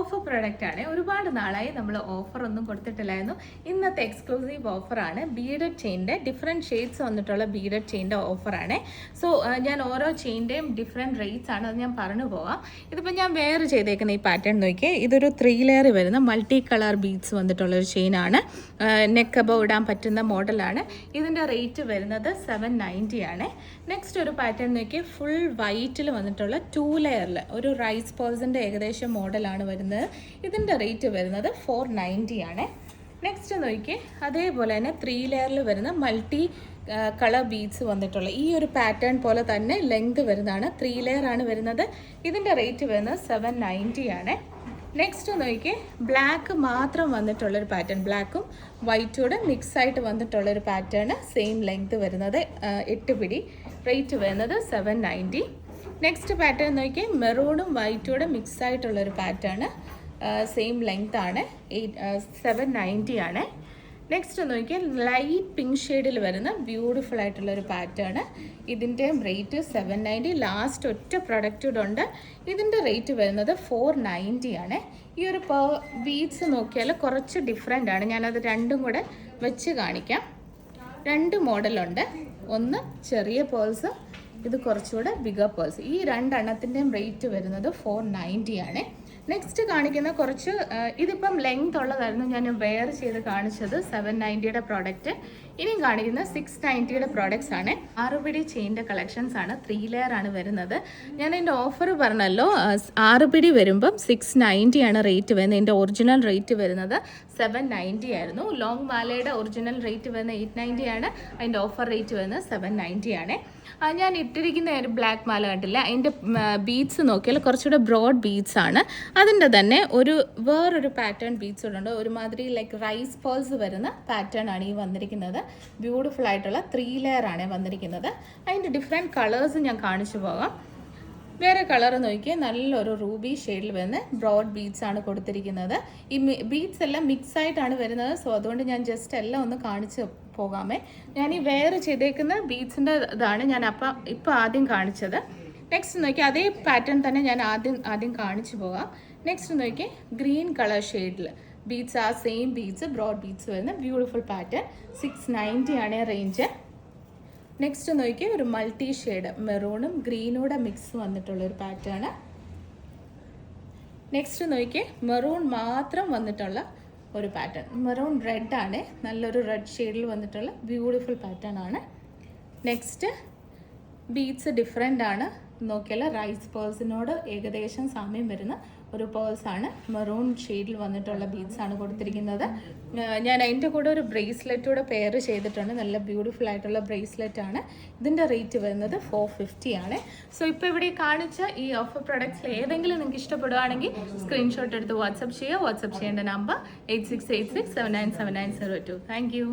Offer product ആണ്. ഒരുപാട് നാളായി നമ്മൾ ഓഫർ ഒന്നും കൊടുത്തിട്ടില്ലായിരുന്നു. ഇന്നത്തെ എക്സ്ക്ലൂസീവ് ഓഫറാണ്. ബീഡഡ് ചെയിൻ്റെ ഡിഫറെൻറ്റ് ഷെയ്ഡ്സ് വന്നിട്ടുള്ള ബീഡഡ് ചെയിൻ്റെ ഓഫറാണ്. സോ ഞാൻ ഓരോ ചെയിൻ്റെയും ഡിഫറെൻറ്റ് റേറ്റ്സ് ആണ്, അത് ഞാൻ പറഞ്ഞു പോവാം. ഇതിപ്പോൾ ഞാൻ വേറെ ചെയ്തേക്കുന്ന ഈ പാറ്റേൺ നോക്കിയേ, ഇതൊരു 3 ലെയർ വരുന്ന മൾട്ടി കളർ ബീഡ്സ് വന്നിട്ടുള്ളൊരു ചെയിനാണ്. നെക്ക് അബവ് ഇടാൻ പറ്റുന്ന മോഡലാണ്. ഇതിൻ്റെ റേറ്റ് വരുന്നത് 790 ആണ്. നെക്സ്റ്റ് ഒരു പാറ്റേൺ നോക്കിയാൽ ഫുൾ വൈറ്റിൽ വന്നിട്ടുള്ള 2 ലെയറിൽ ഒരു റൈസ് പേഴ്സിൻ്റെ ഏകദേശം മോഡലാണ് വരുന്നത്. ഇതിൻ്റെ റേറ്റ് വരുന്നത് 490 ആണ്. നെക്സ്റ്റ് നോക്കിയേ, അതേപോലെ തന്നെ 3 ലെയറിൽ വരുന്ന മൾട്ടി കളർ ബീഡ്സ് വന്നിട്ടുള്ള ഈ ഒരു പാറ്റേൺ പോലെ തന്നെ ലെങ്ത് വരുന്നതാണ്. 3 ലെയർ ആണ് വരുന്നത്. ഇതിൻ്റെ റേറ്റ് വരുന്നത് 790 ആണ്. നെക്സ്റ്റ് നോക്കിയേ, ബ്ലാക്ക് മാത്രം വന്നിട്ടുള്ളൊരു പാറ്റേൺ, ബ്ലാക്കും വൈറ്റോടെ മിക്സ് ആയിട്ട് വന്നിട്ടുള്ളൊരു പാറ്റേൺ, സെയിം ലെങ്ത് വരുന്നത് 8 പിടി, റേറ്റ് വരുന്നത് 790. നെക്സ്റ്റ് പാറ്റേൺ നോക്കിയേ, മെറൂണും വൈറ്റോടെ മിക്സ് ആയിട്ടുള്ളൊരു പാറ്റേൺ, സെയിം ലെങ്ത് ആണ്, 790 ആണ്. നെക്സ്റ്റ് നോക്കിയാൽ ലൈറ്റ് പിങ്ക് ഷെയ്ഡിൽ വരുന്ന ബ്യൂട്ടിഫുൾ ആയിട്ടുള്ളൊരു പാറ്റേൺ, ഇതിൻ്റെയും റേറ്റ് 790. ലാസ്റ്റ് ഒറ്റ പ്രൊഡക്റ്റ് ഉണ്ട്, ഇതിൻ്റെ റേറ്റ് വരുന്നത് 490 ആണ്. ഈ ഒരു ബീഡ്സ് നോക്കിയാൽ കുറച്ച് ഡിഫറെൻ്റ് ആണ്, ഞാനത് രണ്ടും കൂടെ വെച്ച് കാണിക്കാം. 2 മോഡലുണ്ട്, ഒന്ന് ചെറിയ പേൾസ്, ഇത് കുറച്ചുകൂടെ ബിഗർ പേൾസ്. ഈ 2 എണ്ണത്തിൻ്റെയും റേറ്റ് വരുന്നത് 490 ആണ്. നെക്സ്റ്റ് കാണിക്കുന്ന കുറച്ച്, ഇതിപ്പം ലെങ്ത് ഉള്ളതായിരുന്നു ഞാൻ വെയർ ചെയ്ത് കാണിച്ചത് 790യുടെ പ്രോഡക്റ്റ്. ഇനിയും കാണിക്കുന്ന 690യുടെ പ്രോഡക്ട്സ് ആണ്. 6 പിടി ചെയിൻ്റെ കളക്ഷൻസ് ആണ്, 3 ലെയർ ആണ് വരുന്നത്. ഞാൻ എൻ്റെ ഓഫർ പറഞ്ഞല്ലോ, 6 പിടി വരുമ്പം 690 ആണ് റേറ്റ് വരുന്നത്. എൻ്റെ ഒറിജിനൽ റേറ്റ് വരുന്നത് 790 ആയിരുന്നു. ലോങ് മാലയുടെ ഒറിജിനൽ റേറ്റ് വരുന്നത് 890 ആണ്. അതിൻ്റെ ഓഫർ റേറ്റ് വരുന്നത് 790 ആണ്. ഞാൻ ഇട്ടിരിക്കുന്ന ഒരു ബ്ലാക്ക് മാല കണ്ടില്ല, അതിൻ്റെ ബീഡ്സ് നോക്കിയാൽ കുറച്ചുകൂടെ ബ്രോഡ് ബീഡ്സ് ആണ്. അതിൻ്റെ തന്നെ വേറൊരു പാറ്റേൺ ബീഡ്സ് ഉണ്ട്, ഒരുമാതിരി ലൈക്ക് റൈസ് പേൾസ് വരുന്ന പാറ്റേൺ ആണ് ഈ വന്നിരിക്കുന്നത്. ബ്യൂട്ടിഫുൾ ആയിട്ടുള്ള 3 ലെയർ ആണ് വന്നിരിക്കുന്നത്. അതിൻ്റെ ഡിഫറെൻറ്റ് കളേഴ്സ് ഞാൻ കാണിച്ചു പോകാം. വേറെ കളർ നോക്കിയാൽ നല്ലൊരു റൂബി ഷെയ്ഡിൽ വരുന്ന ബ്രോഡ് ബീഡ്സ് ആണ് കൊടുത്തിരിക്കുന്നത്. ഈ ബീഡ്സ് എല്ലാം മിക്സ് ആയിട്ടാണ് വരുന്നത്. സോ അതുകൊണ്ട് ഞാൻ ജസ്റ്റ് എല്ലാം ഒന്ന് കാണിച്ച് പോകാമേ. ഞാൻ ഈ വെയർ ചെയ്തേക്കുന്ന ബീഡ്സിൻ്റെ ഇതാണ് ഞാൻ ഇപ്പോൾ ആദ്യം കാണിച്ചത്. നെക്സ്റ്റ് നോക്കിയാൽ അതേ പാറ്റേൺ തന്നെ ഞാൻ ആദ്യം കാണിച്ചു പോകാം. നെക്സ്റ്റ് നോക്കിയാൽ ഗ്രീൻ കളർ ഷെയ്ഡിൽ ബീഡ്സ്, ആ സെയിം ബീഡ്സ് ബ്രോഡ് ബീഡ്സ് വരുന്ന ബ്യൂട്ടിഫുൾ പാറ്റേൺ, 690 ആണ് റേഞ്ച്. നെക്സ്റ്റ് നോക്കിയാൽ ഒരു മൾട്ടി ഷെയ്ഡ് മെറൂണും ഗ്രീനൂടെ മിക്സ് വന്നിട്ടുള്ളൊരു പാറ്റേൺ. നെക്സ്റ്റ് നോക്കിയാൽ മെറൂൺ മാത്രം വന്നിട്ടുള്ള ഒരു പാറ്റേൺ, മെറൂൺ റെഡ് ആണ്, നല്ലൊരു റെഡ് ഷെയ്ഡിൽ വന്നിട്ടുള്ള ബ്യൂട്ടിഫുൾ പാറ്റേൺ ആണ്. നെക്സ്റ്റ് ബീഡ്സ് ഡിഫറെൻ്റ് ആണ്, നോക്കിയാൽ റൈസ് പേൾസിനോട് ഏകദേശം സാമ്യം വരുന്ന ഒരു പേൾസ് ആണ്, മെറൂൺ ഷെയ്ഡിൽ വന്നിട്ടുള്ള ബീഡ്സ് ആണ് കൊടുത്തിരിക്കുന്നത്. ഞാൻ അതിൻ്റെ കൂടെ ഒരു ബ്രേസ്ലെറ്റൂടെ പെയർ ചെയ്തിട്ടുണ്ട്, നല്ല ബ്യൂട്ടിഫുൾ ആയിട്ടുള്ള ബ്രേസ്ലെറ്റ് ആണ്. ഇതിൻ്റെ റേറ്റ് വരുന്നത് 450 ആണ്. സോ ഇപ്പോൾ ഇവിടെ കാണിച്ച ഈ ഓഫർ പ്രൊഡക്ട്സിൽ ഏതെങ്കിലും നിങ്ങൾക്ക് ഇഷ്ടപ്പെടുകയാണെങ്കിൽ സ്ക്രീൻഷോട്ട് എടുത്ത് വാട്സപ്പ് ചെയ്യുക. വാട്സപ്പ് ചെയ്യേണ്ട നമ്പർ 8686797902. Thank you.